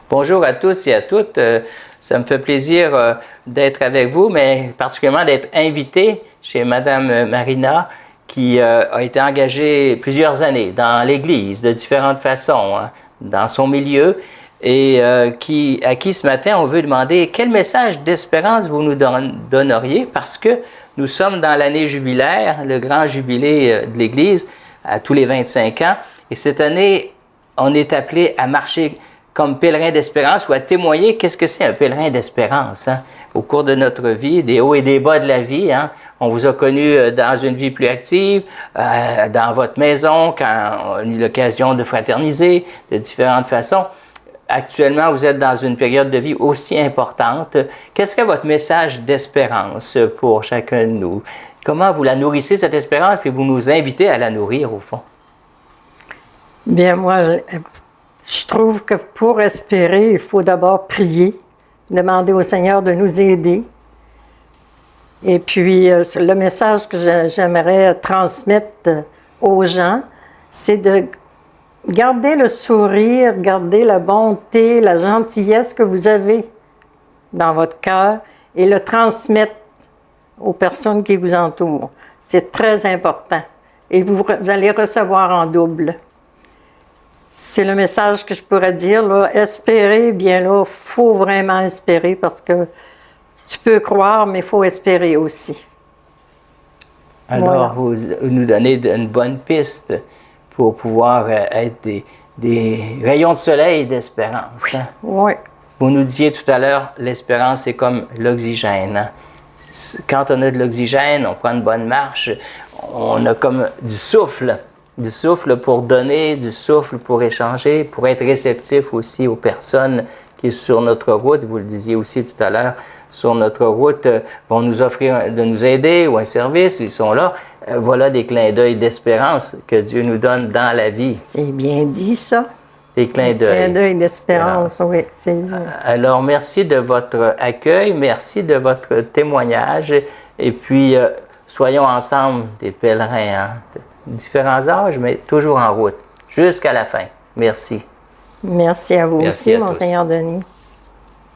Bonjour à tous et à toutes. Ça me fait plaisir d'être avec vous, mais particulièrement d'être invité chez Madame Marina, qui a été engagée plusieurs années dans l'Église de différentes façons, hein, dans son milieu, et à qui ce matin on veut demander quel message d'espérance vous nous donneriez, parce que nous sommes dans l'année jubilaire, le grand jubilé de l'Église, à tous les 25 ans, et cette année, on est appelé à marcher comme pèlerin d'espérance ou à témoigner. Qu'est-ce que c'est un pèlerin d'espérance? Hein? Au cours de notre vie, des hauts et des bas de la vie, hein? On vous a connu dans une vie plus active, dans votre maison, quand on a eu l'occasion de fraterniser de différentes façons. Actuellement, vous êtes dans une période de vie aussi importante. Qu'est-ce que votre message d'espérance pour chacun de nous? Comment vous la nourrissez, cette espérance, puis vous nous invitez à la nourrir, au fond? Bien, moi, je trouve que pour espérer, il faut d'abord prier, demander au Seigneur de nous aider. Et puis, le message que j'aimerais transmettre aux gens, c'est de garder le sourire, garder la bonté, la gentillesse que vous avez dans votre cœur et le transmettre aux personnes qui vous entourent. C'est très important. Et vous allez recevoir en double. C'est le message que je pourrais dire, là. Espérer, bien là, il faut vraiment espérer parce que tu peux croire, mais il faut espérer aussi. Alors, voilà. Vous nous donnez une bonne piste pour pouvoir être des rayons de soleil d'espérance. Hein? Oui. Vous nous disiez tout à l'heure, l'espérance, c'est comme l'oxygène. Hein? Quand on a de l'oxygène, on prend une bonne marche, on a comme du souffle pour donner, du souffle pour échanger, pour être réceptif aussi aux personnes qui sont sur notre route. Vous le disiez aussi tout à l'heure, sur notre route, vont nous offrir de nous aider ou un service, ils sont là. Voilà des clins d'œil d'espérance que Dieu nous donne dans la vie. C'est bien dit, ça. Des clins d'œil. Des clins d'œil d'espérance, oui. Alors, merci de votre accueil, merci de votre témoignage, et puis soyons ensemble des pèlerins, hein? Différents âges, mais toujours en route, jusqu'à la fin. Merci. Merci à vous aussi, Monseigneur Denis.